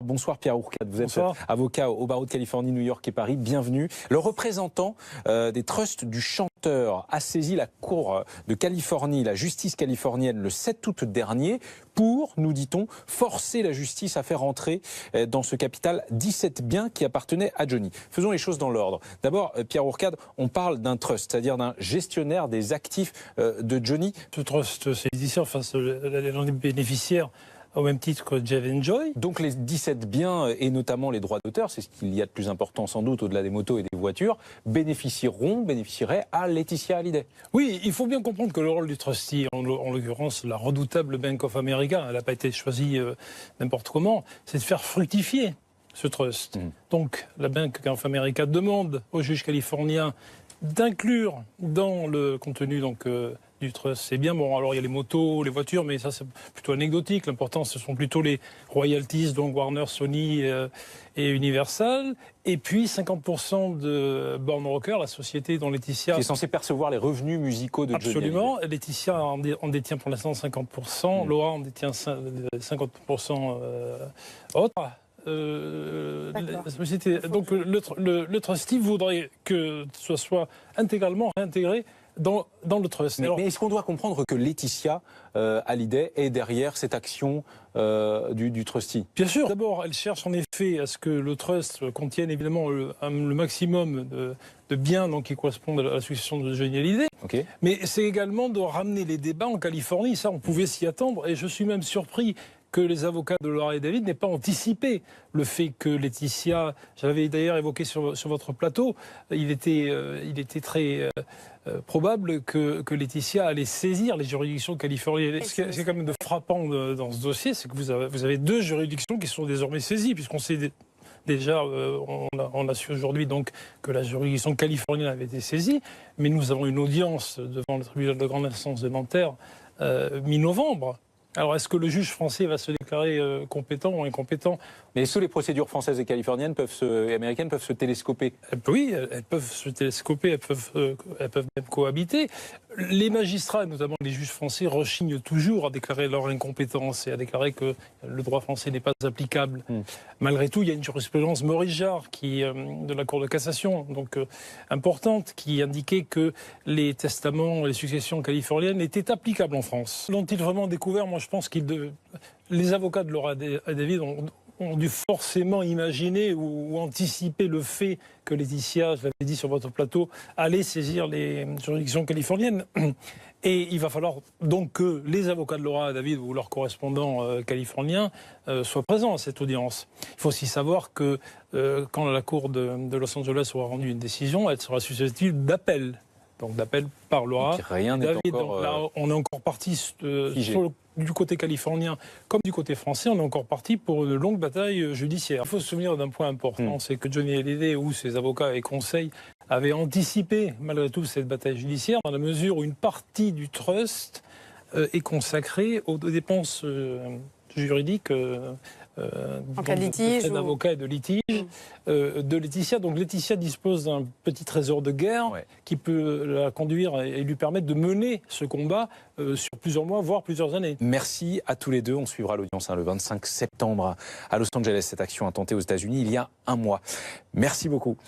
Bonsoir Pierre Ourcade, vous êtes Bonsoir. avocat au barreau de Californie, New York et Paris, bienvenue. Le représentant des trusts du chanteur a saisi la Cour de Californie, la justice californienne, le 7 août dernier pour, nous dit-on, forcer la justice à faire entrer dans ce capital 17 biens qui appartenaient à Johnny. Faisons les choses dans l'ordre. D'abord, Pierre Ourcade, on parle d'un trust, c'est-à-dire d'un gestionnaire des actifs de Johnny. Ce trust, c'est l'éditeur, enfin, les bénéficiaires au même titre que Jeff Enjoy. Donc les 17 biens, et notamment les droits d'auteur, c'est ce qu'il y a de plus important sans doute au-delà des motos et des voitures, bénéficieraient à Laetitia Hallyday. Oui, il faut bien comprendre que le rôle du trustee, en l'occurrence la redoutable Bank of America, elle n'a pas été choisie n'importe comment, c'est de faire fructifier ce trust. Donc la Bank of America demande au juge californien d'inclure dans le contenu du trust. C'est bien, bon, alors il y a les motos, les voitures, mais ça c'est plutôt anecdotique. L'important, ce sont plutôt les royalties, donc Warner, Sony et Universal. Et puis 50% de Born Rocker, la société dont Laetitia... Qui est censée percevoir les revenus musicaux de Johnny. Absolument. Laetitia en détient pour l'instant 50%. Laura en détient 50% autre. La société, donc le trustee voudrait que ce soit intégralement réintégré dans le trust. Mais est-ce qu'on doit comprendre que Laetitia Hallyday est derrière cette action du trustee? Bien sûr. D'abord, elle cherche en effet à ce que le trust contienne évidemment le maximum de biens donc, qui correspondent à la succession de Johnny Hallyday. Okay. Mais c'est également de ramener les débats en Californie. Ça, on pouvait s'y attendre. Et je suis même surpris que les avocats de Laura et David n'aient pas anticipé le fait que Laetitia, j'avais d'ailleurs évoqué sur votre plateau, il était très probable que Laetitia allait saisir les juridictions californiennes. Ce qui est quand même de frappant dans ce dossier, c'est que vous avez deux juridictions qui sont désormais saisies, puisqu'on sait déjà, on a su aujourd'hui donc que la juridiction californienne avait été saisie, mais nous avons une audience devant le tribunal de grande instance de Nanterre mi-novembre. Alors, est-ce que le juge français va se déclarer compétent ou incompétent? Mais est-ce que les procédures françaises et californiennes et américaines peuvent se télescoper? Oui, elles peuvent se télescoper, elles peuvent même cohabiter. Les magistrats, notamment les juges français, rechignent toujours à déclarer leur incompétence et à déclarer que le droit français n'est pas applicable. Malgré tout, il y a une jurisprudence Maurice Jarre de la Cour de cassation, donc importante, qui indiquait que les testaments et les successions californiennes étaient applicables en France. L'ont-ils vraiment découvert? Moi, je pense que les avocats de Laura et David ont dû forcément imaginer ou anticiper le fait que Laetitia, je l'avais dit sur votre plateau, allait saisir les juridictions californiennes. Et il va falloir donc que les avocats de Laura et David ou leurs correspondants californiens soient présents à cette audience. Il faut aussi savoir que quand la Cour de Los Angeles aura rendu une décision, elle sera susceptible d'appel. Donc d'appel par Laura. Rien n'est encore... Là, on est encore parti du côté californien comme du côté français, on est encore parti pour une longue bataille judiciaire. Il faut se souvenir d'un point important, c'est que Johnny Hallyday ou ses avocats et conseils avaient anticipé malgré tout cette bataille judiciaire dans la mesure où une partie du trust est consacrée aux dépenses juridiques en cas de litige d'avocats et de litige de Laetitia. Donc Laetitia dispose d'un petit trésor de guerre qui peut la conduire et lui permettre de mener ce combat sur plusieurs mois, voire plusieurs années. Merci à tous les deux. On suivra l'audience le 25 septembre à Los Angeles. Cette action intentée aux États-Unis il y a un mois. Merci beaucoup.